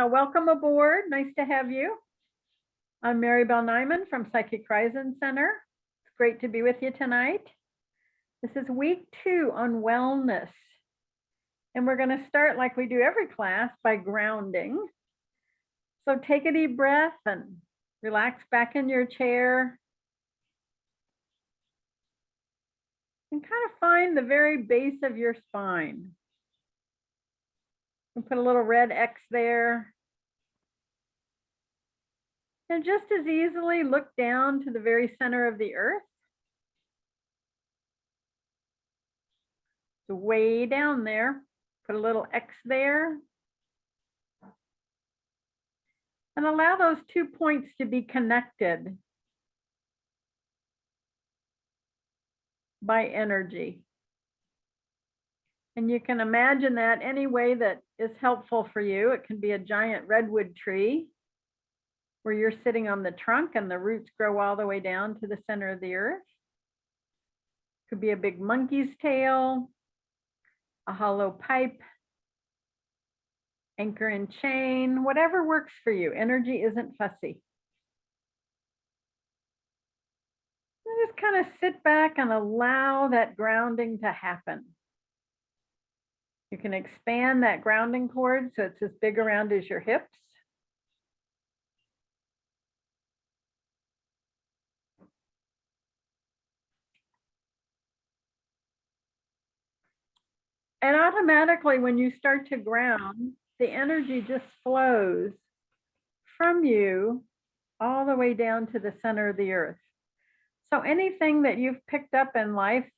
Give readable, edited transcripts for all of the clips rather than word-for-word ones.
So welcome aboard. Nice to have you. I'm Mary Bell Nyman from Psychic Rising Center. It's great to be with you tonight. This is week 2 on wellness. And we're going to start like we do every class by grounding. So take a deep breath and relax back in your chair. And kind of find the very base of your spine. And put a little red X there. And just as easily look down to the very center of the earth. So way down there, put a little X there. And allow those 2 points to be connected by energy. And you can imagine that any way that is helpful for you. It can be a giant redwood tree where you're sitting on the trunk and the roots grow all the way down to the center of the earth. Could be a big monkey's tail, a hollow pipe, anchor and chain, whatever works for you. Energy isn't fussy. And just kind of sit back and allow that grounding to happen. You can expand that grounding cord so it's as big around as your hips. And automatically, when you start to ground, the energy just flows from you all the way down to the center of the earth. So anything that you've picked up in life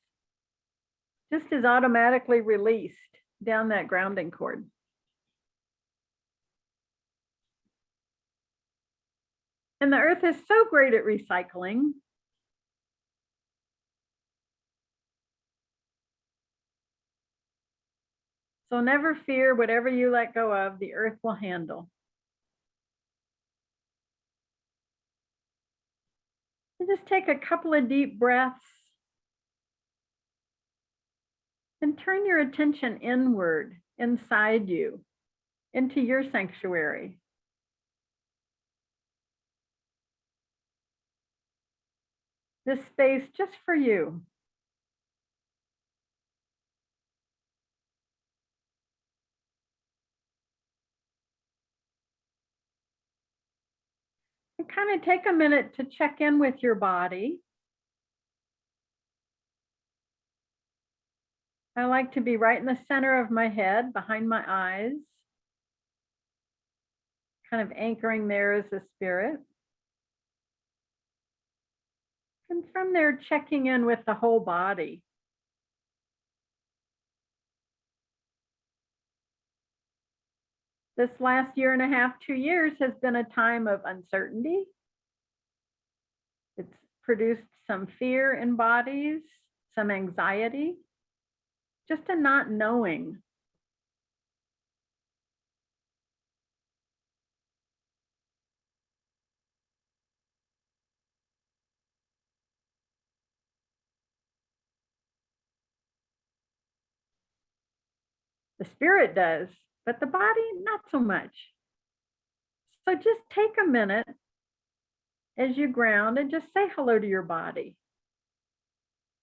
just is automatically released down that grounding cord. And the earth is so great at recycling. So never fear, whatever you let go of, the earth will handle. And just take a couple of deep breaths and turn your attention inward, inside you, into your sanctuary. This space just for you. And kind of take a minute to check in with your body. I like to be right in the center of my head, behind my eyes. Kind of anchoring there as a spirit. And from there, checking in with the whole body. This last year and a half, 2 years has been a time of uncertainty. It's produced some fear in bodies, some anxiety, just a not knowing. The spirit does, but the body, not so much. So just take a minute as you ground and just say hello to your body.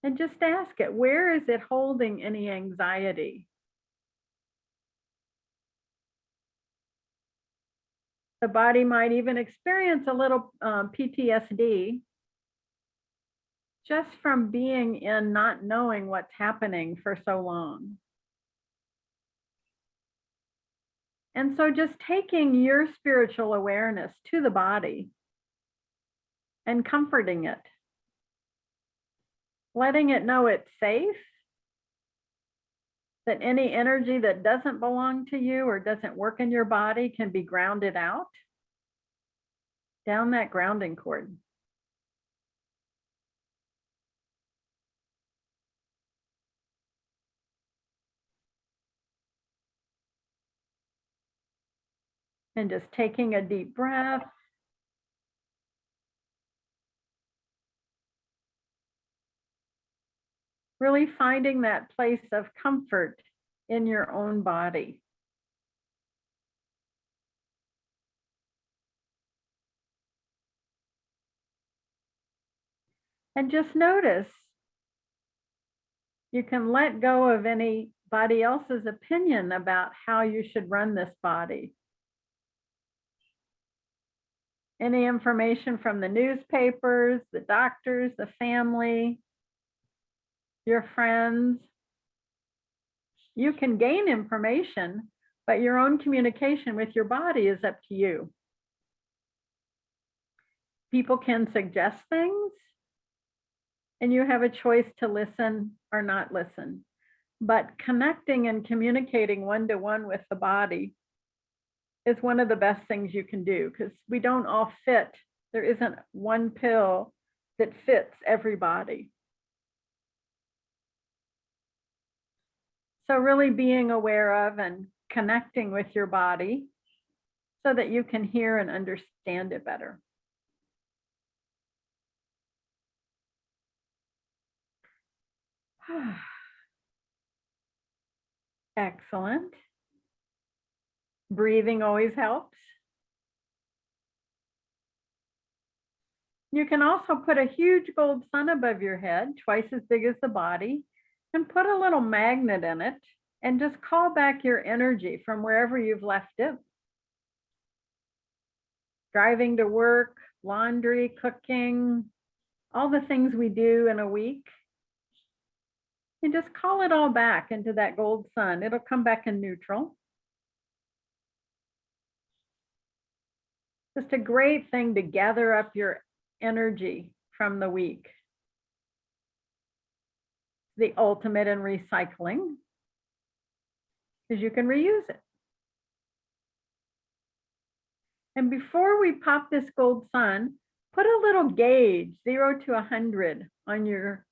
And just ask it, where is it holding any anxiety? The body might even experience a little PTSD just from being in not knowing what's happening for so long. And so just taking your spiritual awareness to the body and comforting it, letting it know it's safe, that any energy that doesn't belong to you or doesn't work in your body can be grounded out down that grounding cord. And just taking a deep breath. Really finding that place of comfort in your own body. And just notice, you can let go of anybody else's opinion about how you should run this body. Any information from the newspapers, the doctors, the family, your friends. You can gain information, but your own communication with your body is up to you. People can suggest things, and you have a choice to listen or not listen. But connecting and communicating one-to-one with the body is one of the best things you can do, because we don't all fit. There isn't one pill that fits everybody. So really being aware of and connecting with your body so that you can hear and understand it better. Excellent. Breathing always helps. You can also put a huge gold sun above your head, twice as big as the body, and put a little magnet in it and just call back your energy from wherever you've left it. Driving to work, laundry, cooking, all the things we do in a week. And just call it all back into that gold sun. It'll come back in neutral. Just a great thing to gather up your energy from the week. The ultimate in recycling, because you can reuse it. And before we pop this gold sun, put a little gauge, 0 to 100, on your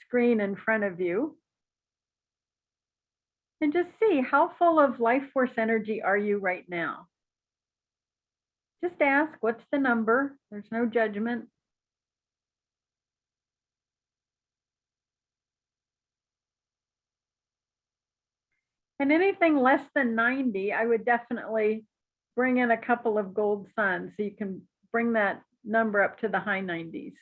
screen in front of you. And just see, how full of life force energy are you right now? Just ask, what's the number? There's no judgment. And anything less than 90, I would definitely bring in a couple of gold suns so you can bring that number up to the high 90s.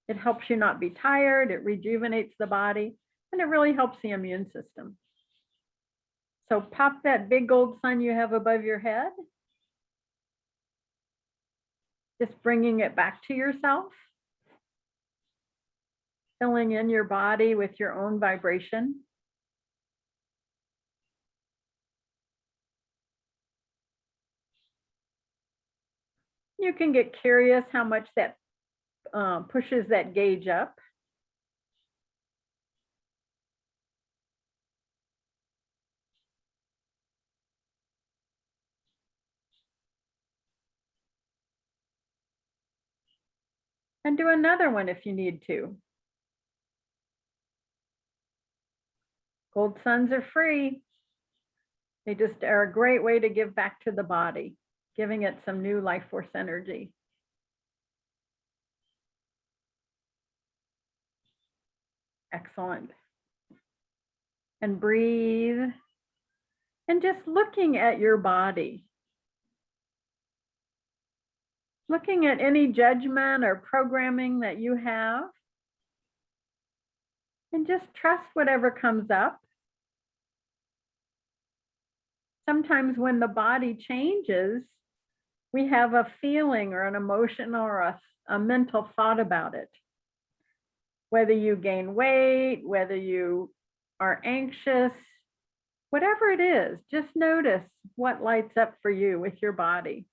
It helps you not be tired, it rejuvenates the body, and it really helps the immune system. So pop that big gold sun you have above your head. Just bringing it back to yourself. Filling in your body with your own vibration. You can get curious how much that pushes that gauge up. And do another one if you need to. Gold suns are free. They just are a great way to give back to the body, giving it some new life force energy. Excellent. And breathe. And just looking at your body. Looking at any judgment or programming that you have. And just trust whatever comes up. Sometimes when the body changes, we have a feeling or an emotion or a mental thought about it. Whether you gain weight, whether you are anxious, whatever it is, just notice what lights up for you with your body.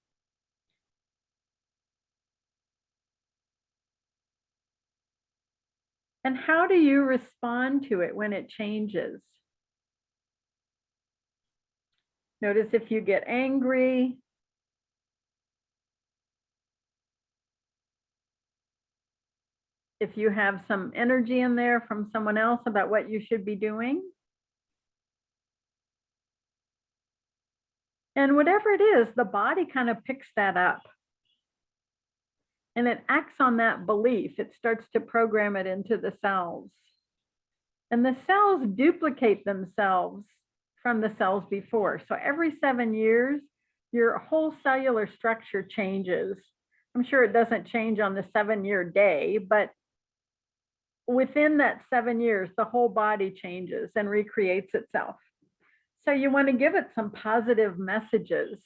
And how do you respond to it when it changes? Notice if you get angry. If you have some energy in there from someone else about what you should be doing. And whatever it is, the body kind of picks that up. And it acts on that belief. It starts to program it into the cells. And the cells duplicate themselves from the cells before. So every 7 years, your whole cellular structure changes I'm sure it doesn't change on the 7-year day, but within that 7 years, the whole body changes and recreates itself. So you want to give it some positive messages,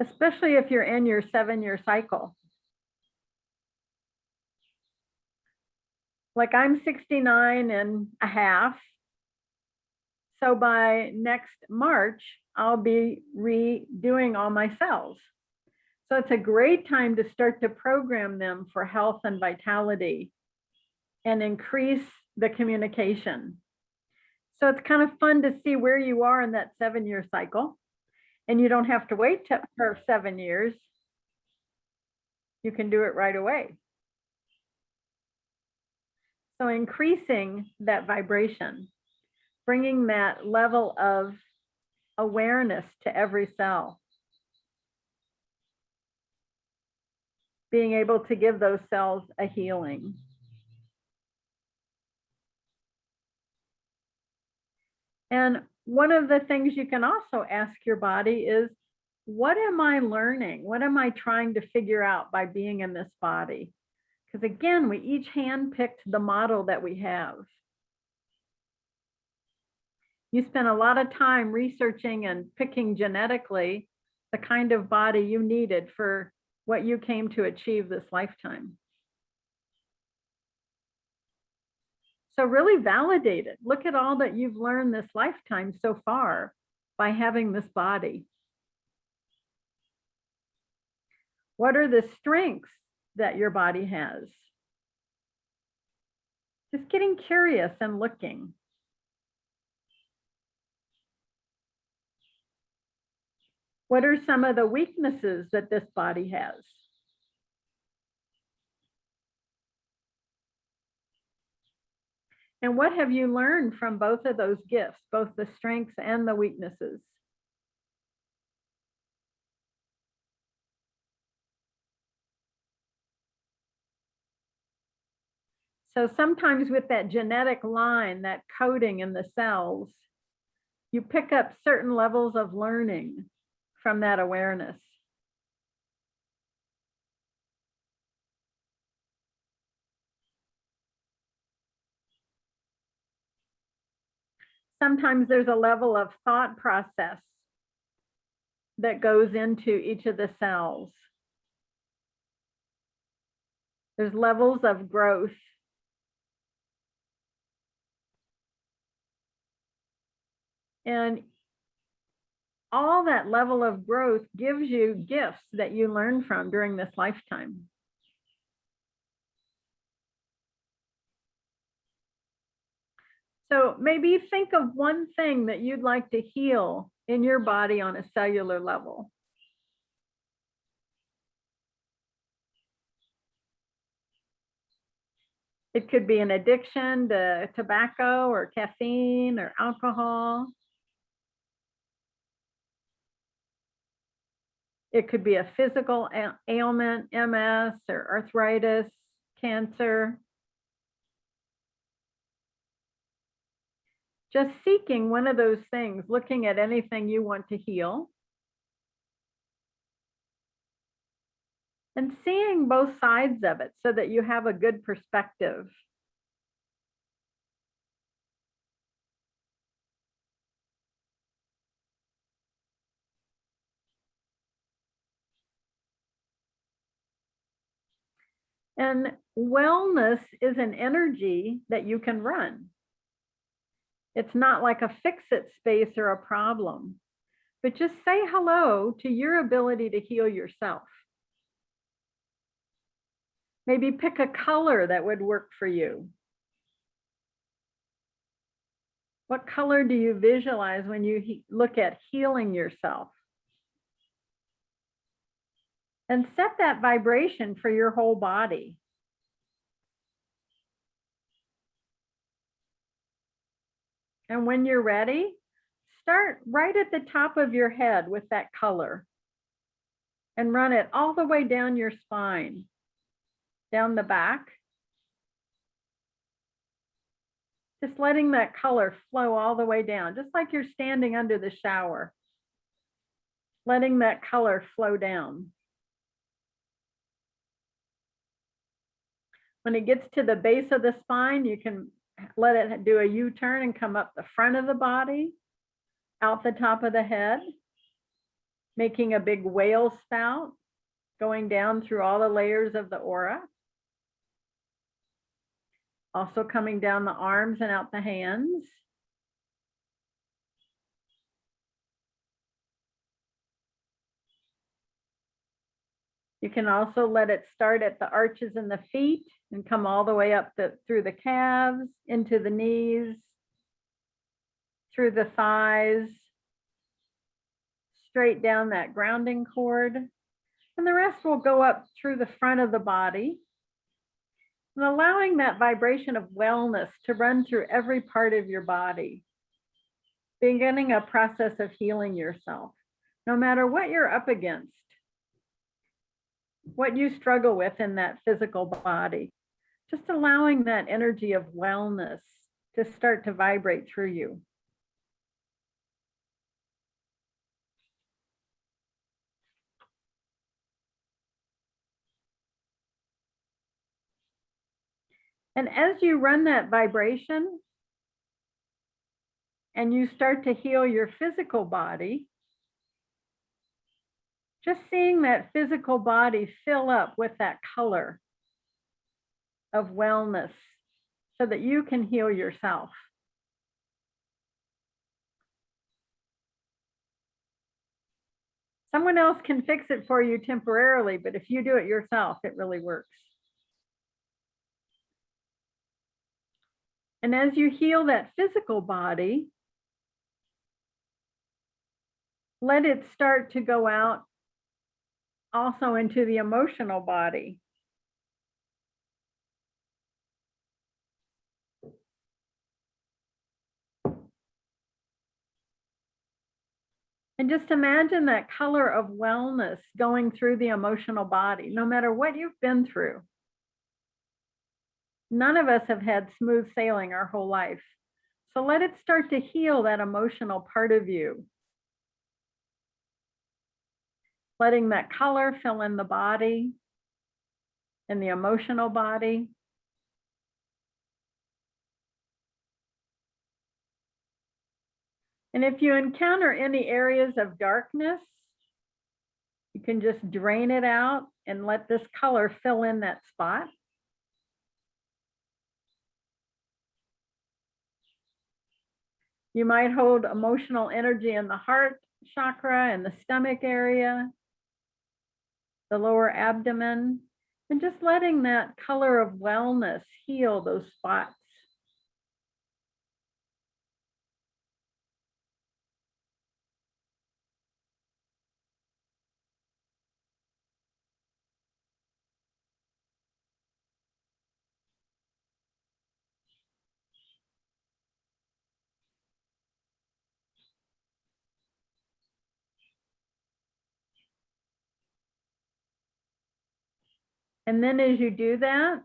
especially if you're in your 7-year cycle. Like I'm 69 and a half. So by next March, I'll be redoing all my cells. So it's a great time to start to program them for health and vitality and increase the communication. So it's kind of fun to see where you are in that 7-year cycle. And you don't have to wait for 7 years. You can do it right away. So increasing that vibration, bringing that level of awareness to every cell. Being able to give those cells a healing. And one of the things you can also ask your body is, what am I learning? What am I trying to figure out by being in this body? Because again, we each handpicked the model that we have. You spent a lot of time researching and picking genetically the kind of body you needed for what you came to achieve this lifetime. So really validate it. Look at all that you've learned this lifetime so far by having this body. What are the strengths that your body has? Just getting curious and looking. What are some of the weaknesses that this body has? And what have you learned from both of those gifts, both the strengths and the weaknesses? So sometimes with that genetic line, that coding in the cells, you pick up certain levels of learning from that awareness. Sometimes there's a level of thought process that goes into each of the cells. There's levels of growth. And all that level of growth gives you gifts that you learn from during this lifetime. So maybe think of one thing that you'd like to heal in your body on a cellular level. It could be an addiction to tobacco or caffeine or alcohol. It could be a physical ailment, MS or arthritis, cancer. Just seeking one of those things, looking at anything you want to heal. And seeing both sides of it so that you have a good perspective. And wellness is an energy that you can run. It's not like a fix-it space or a problem, but just say hello to your ability to heal yourself. Maybe pick a color that would work for you. What color do you visualize when you look at healing yourself? And set that vibration for your whole body. And when you're ready, start right at the top of your head with that color and run it all the way down your spine, down the back. Just letting that color flow all the way down, just like you're standing under the shower. Letting that color flow down. When it gets to the base of the spine, you can let it do a U-turn and come up the front of the body, out the top of the head, making a big whale spout, going down through all the layers of the aura. Also coming down the arms and out the hands. You can also let it start at the arches in the feet and come all the way up through the calves, into the knees, through the thighs, straight down that grounding cord. And the rest will go up through the front of the body. And allowing that vibration of wellness to run through every part of your body. Beginning a process of healing yourself, no matter what you're up against, what you struggle with in that physical body. Just allowing that energy of wellness to start to vibrate through you. And as you run that vibration and you start to heal your physical body, just seeing that physical body fill up with that color of wellness so that you can heal yourself. Someone else can fix it for you temporarily, but if you do it yourself, it really works. And as you heal that physical body, let it start to go out also into the emotional body. And just imagine that color of wellness going through the emotional body, no matter what you've been through. None of us have had smooth sailing our whole life. So let it start to heal that emotional part of you. Letting that color fill in the body and the emotional body. And if you encounter any areas of darkness, you can just drain it out and let this color fill in that spot. You might hold emotional energy in the heart chakra and the stomach area, the lower abdomen, and just letting that color of wellness heal those spots. And then as you do that,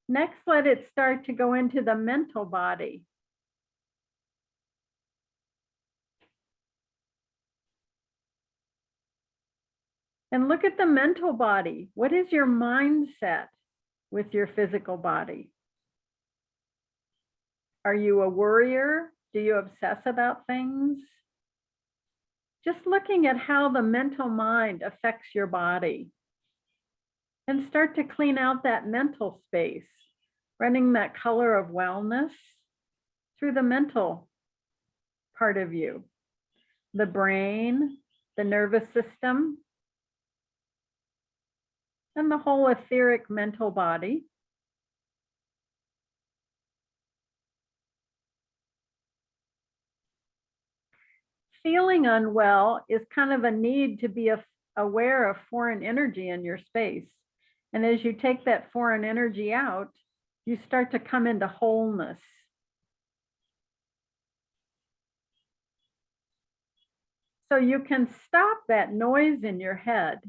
next let it start to go into the mental body. And look at the mental body. What is your mindset with your physical body? Are you a worrier? Do you obsess about things? Just looking at how the mental mind affects your body. And start to clean out that mental space, running that color of wellness through the mental part of you, the brain, the nervous system, and the whole etheric mental body. Feeling unwell is kind of a need to be aware of foreign energy in your space. And as you take that foreign energy out, you start to come into wholeness. So you can stop that noise in your head,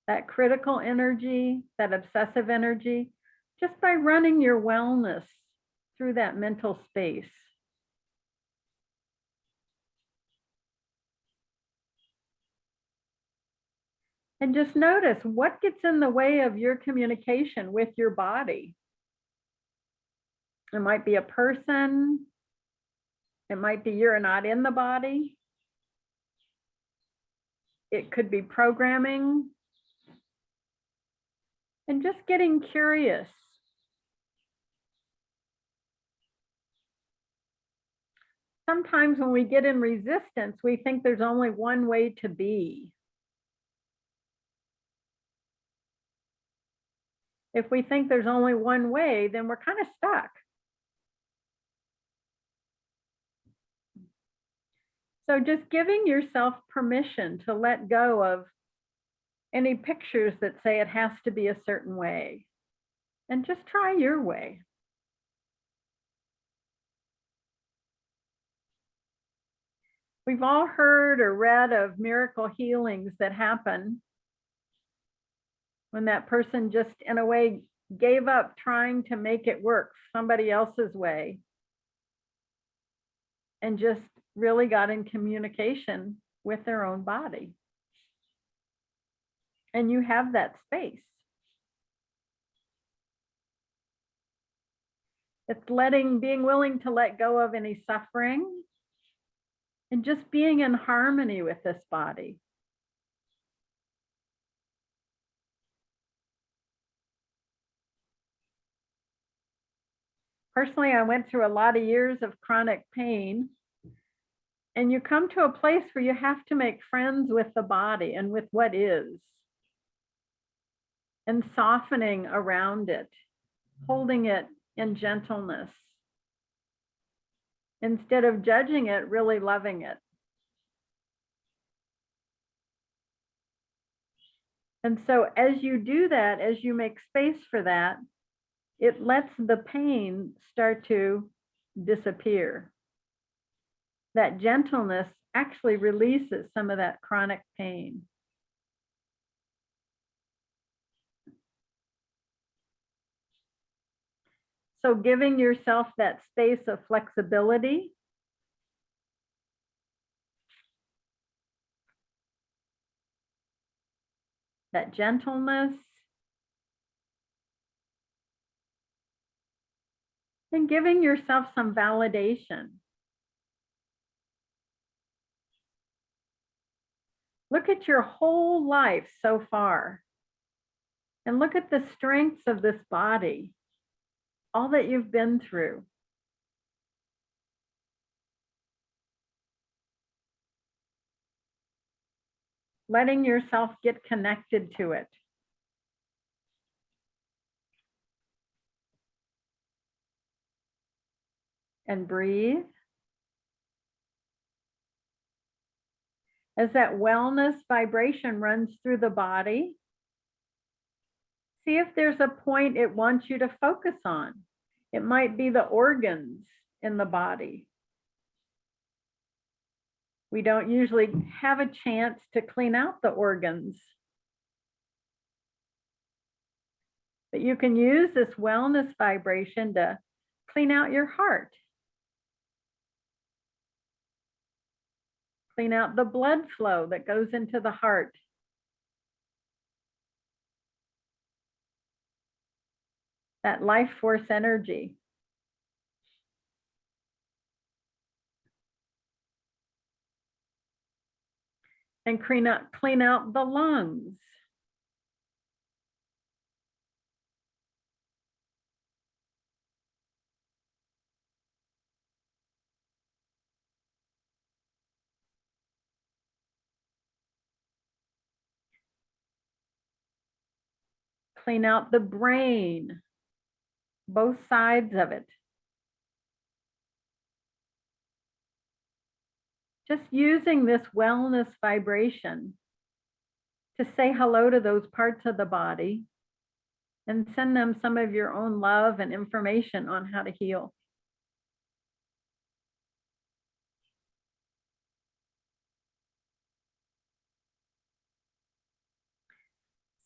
that critical energy, that obsessive energy, just by running your wellness through that mental space. And just notice what gets in the way of your communication with your body. It might be a person. It might be you're not in the body. It could be programming. And just getting curious. Sometimes when we get in resistance, we think there's only one way to be. If we think there's only one way, then we're kind of stuck. So just giving yourself permission to let go of any pictures that say it has to be a certain way, and just try your way. We've all heard or read of miracle healings that happen when that person just, in a way, gave up trying to make it work somebody else's way and just really got in communication with their own body. And you have that space. It's being willing to let go of any suffering and just being in harmony with this body. Personally, I went through a lot of years of chronic pain, and you come to a place where you have to make friends with the body and with what is, and softening around it, holding it in gentleness, instead of judging it, really loving it. And so as you do that, as you make space for that, it lets the pain start to disappear. That gentleness actually releases some of that chronic pain. So giving yourself that space of flexibility, that gentleness, and giving yourself some validation. Look at your whole life so far, and look at the strengths of this body, all that you've been through. Letting yourself get connected to it. And breathe. As that wellness vibration runs through the body, see if there's a point it wants you to focus on. It might be the organs in the body. We don't usually have a chance to clean out the organs. But you can use this wellness vibration to clean out your heart. Clean out the blood flow that goes into the heart. That life force energy. And clean out the lungs. Clean out the brain, both sides of it. Just using this wellness vibration to say hello to those parts of the body and send them some of your own love and information on how to heal.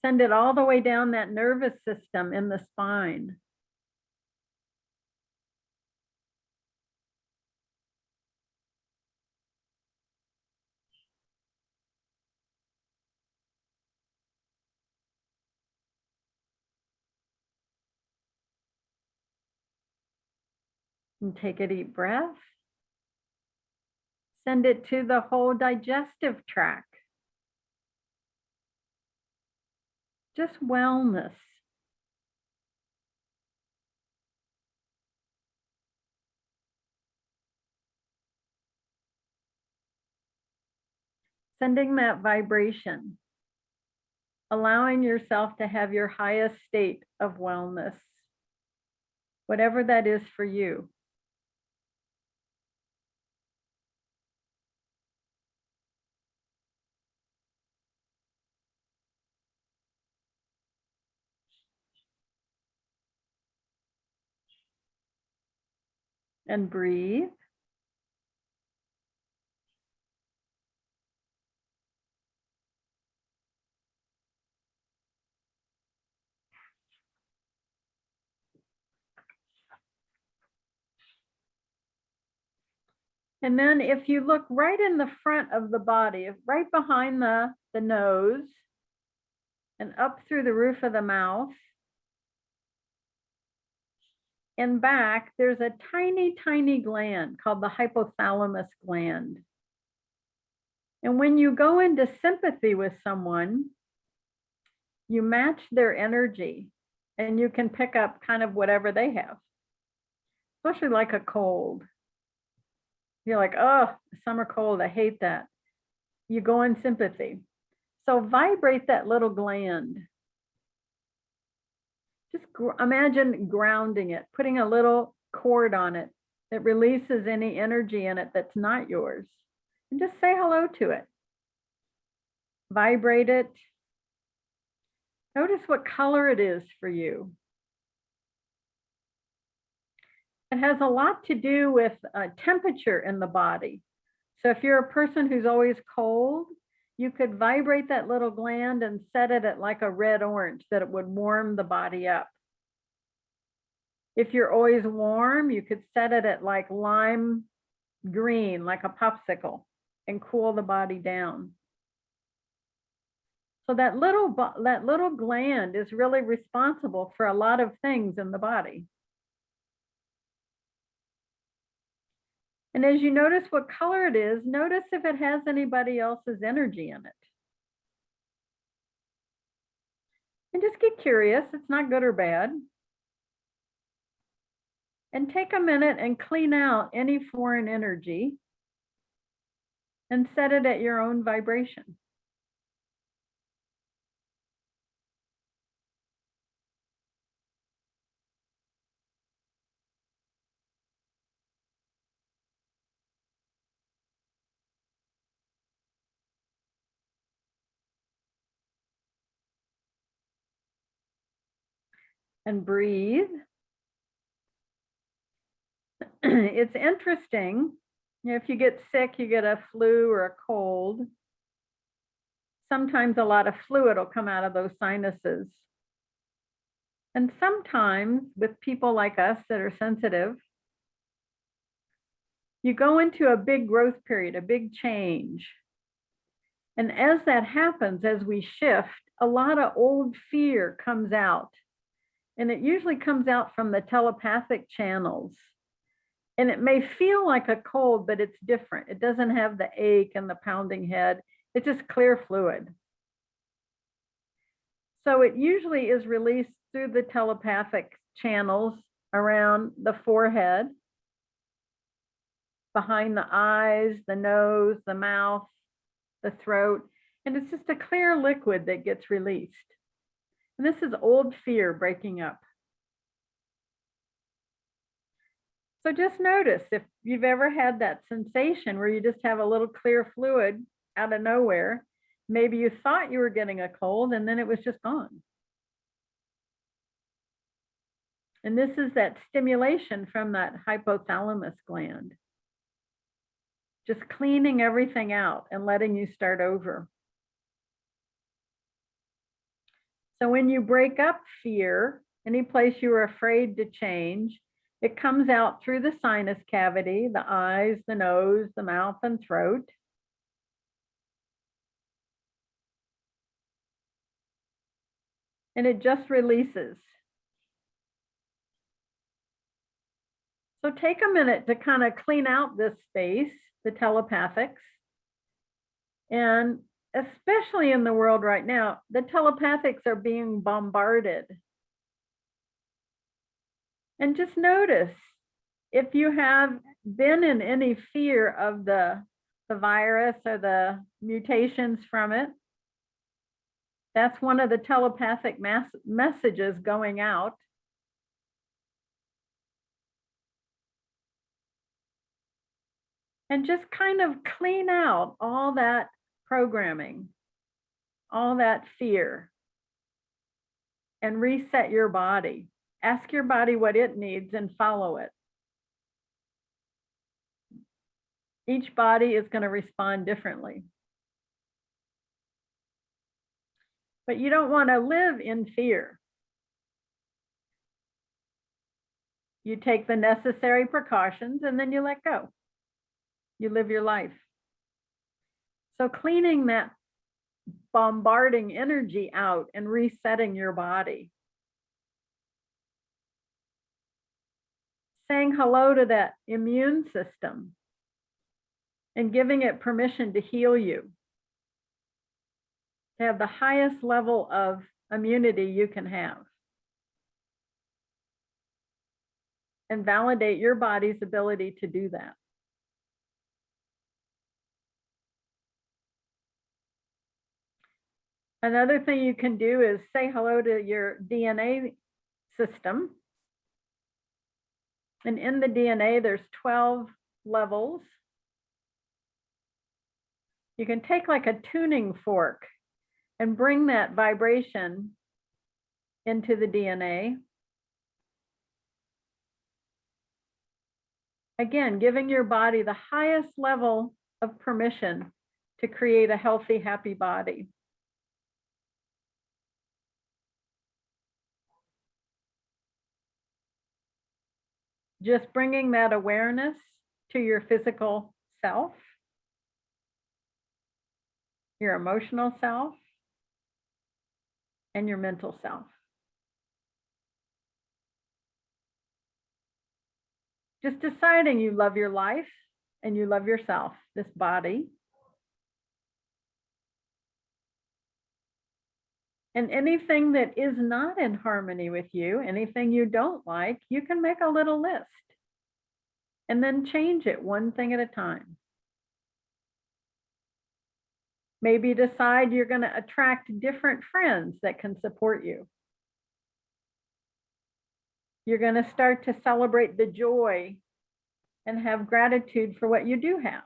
Send it all the way down that nervous system in the spine. And take a deep breath. Send it to the whole digestive tract. Just wellness. Sending that vibration. Allowing yourself to have your highest state of wellness. Whatever that is for you. And breathe. And then if you look right in the front of the body, right behind the nose and up through the roof of the mouth and back, there's a tiny, tiny gland called the hypothalamus gland. And when you go into sympathy with someone, you match their energy and you can pick up kind of whatever they have, especially like a cold. You're like, oh, summer cold, I hate that. You go in sympathy. So vibrate that little gland. Just imagine grounding it, putting a little cord on it that releases any energy in it that's not yours. And just say hello to it. Vibrate it. Notice what color it is for you. It has a lot to do with temperature in the body. So if you're a person who's always cold, you could vibrate that little gland and set it at like a red orange, that it would warm the body up. If you're always warm, you could set it at like lime green, like a popsicle, and cool the body down. So that little gland is really responsible for a lot of things in the body. And as you notice what color it is, notice if it has anybody else's energy in it. And just get curious, it's not good or bad. And take a minute and clean out any foreign energy and set it at your own vibration. And breathe. It's interesting, if you get sick, you get a flu or a cold, sometimes a lot of fluid will come out of those sinuses. And sometimes with people like us that are sensitive, you go into a big growth period, a big change. And as that happens, as we shift, a lot of old fear comes out. And it usually comes out from the telepathic channels. And it may feel like a cold, but it's different. It doesn't have the ache and the pounding head. It's just clear fluid. So it usually is released through the telepathic channels around the forehead, behind the eyes, the nose, the mouth, the throat. And it's just a clear liquid that gets released. And this is old fear breaking up. So just notice if you've ever had that sensation where you just have a little clear fluid out of nowhere. Maybe you thought you were getting a cold and then it was just gone. And this is that stimulation from that hypothalamus gland. Just cleaning everything out and letting you start over. So when you break up fear, any place you were afraid to change, it comes out through the sinus cavity, the eyes, the nose, the mouth, and throat. And it just releases. So take a minute to kind of clean out this space, the telepathics. And especially in the world right now, the telepathics are being bombarded. And just notice if you have been in any fear of the virus or the mutations from it, that's one of the telepathic messages going out. And just kind of clean out all that programming, all that fear, and reset your body. Ask your body what it needs and follow it. Each body is going to respond differently. But you don't want to live in fear. You take the necessary precautions and then you let go. You live your life. So cleaning that bombarding energy out and resetting your body. Saying hello to that immune system and giving it permission to heal you. To have the highest level of immunity you can have. And validate your body's ability to do that. Another thing you can do is say hello to your DNA system. And in the DNA, there's 12 levels. You can take like a tuning fork and bring that vibration into the DNA. Again, giving your body the highest level of permission to create a healthy, happy body. Just bringing that awareness to your physical self, your emotional self, and your mental self. Just deciding you love your life and you love yourself, this body. And anything that is not in harmony with you, anything you don't like, you can make a little list and then change it one thing at a time. Maybe decide you're going to attract different friends that can support you. You're going to start to celebrate the joy and have gratitude for what you do have.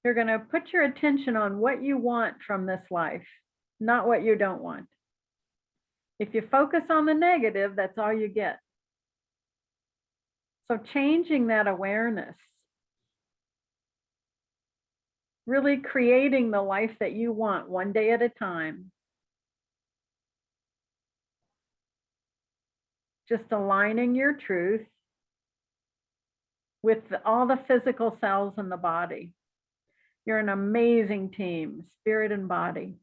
You're going to put your attention on what you want from this life, not what you don't want. If you focus on the negative, that's all you get. So changing that awareness, really creating the life that you want one day at a time. Just aligning your truth with all the physical cells in the body. You're an amazing team, spirit and body.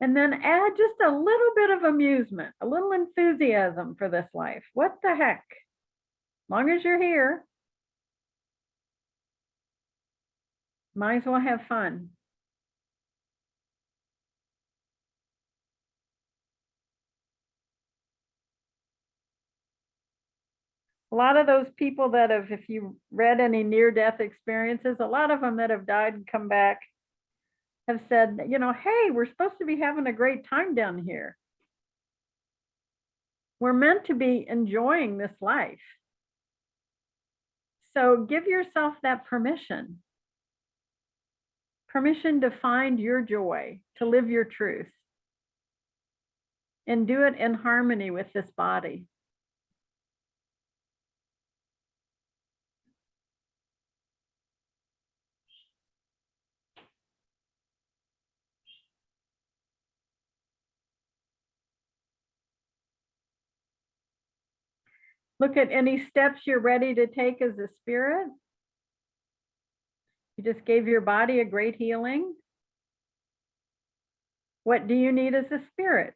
And then add just a little bit of amusement, a little enthusiasm for this life. What the heck? As long as you're here, might as well have fun. A lot of those people that have, if you read any near-death experiences, a lot of them that have died and come back have said, you know, hey, we're supposed to be having a great time down here. We're meant to be enjoying this life. So give yourself that permission. Permission to find your joy, to live your truth, and do it in harmony with this body. Look at any steps you're ready to take as a spirit. You just gave your body a great healing. What do you need as a spirit?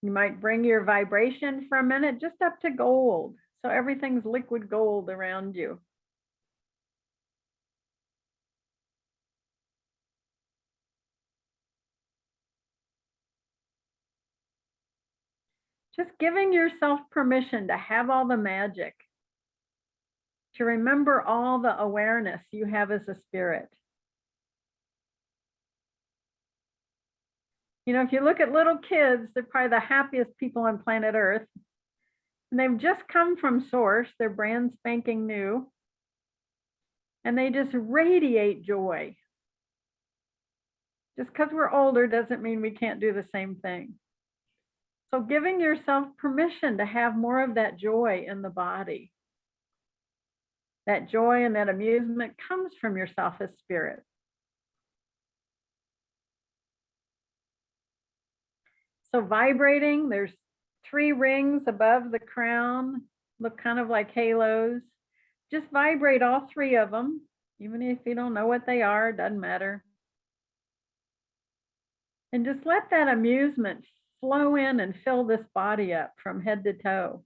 You might bring your vibration for a minute just up to gold. So everything's liquid gold around you. Just giving yourself permission to have all the magic, to remember all the awareness you have as a spirit. You know, if you look at little kids, they're probably the happiest people on planet Earth. And they've just come from source, they're brand spanking new. And they just radiate joy. Just because we're older doesn't mean we can't do the same thing. So giving yourself permission to have more of that joy in the body. That joy and that amusement comes from yourself as spirit. So vibrating, there's 3 rings above the crown, look kind of like halos. Just vibrate all 3 of them, even if you don't know what they are, doesn't matter. And just let that amusement flow in and fill this body up from head to toe.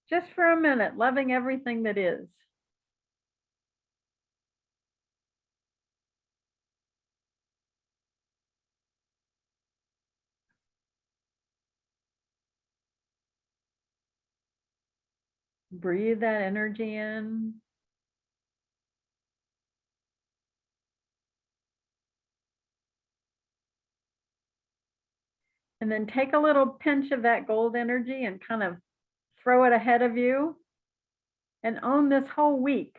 Just for a minute, loving everything that is. Breathe that energy in. And then take a little pinch of that gold energy and kind of throw it ahead of you and own this whole week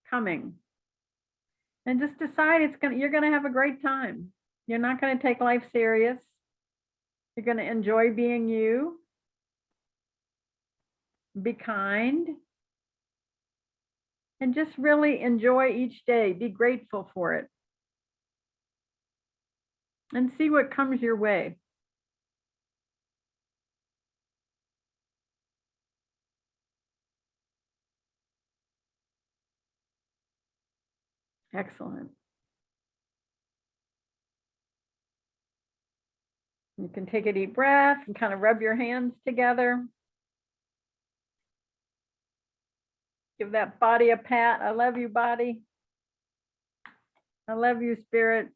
coming. And just decide you're going to have a great time. You're not going to take life serious. You're going to enjoy being you. Be kind. And just really enjoy each day. Be grateful for it. And see what comes your way. Excellent. You can take a deep breath and kind of rub your hands together. Give that body a pat. I love you, body. I love you, spirit.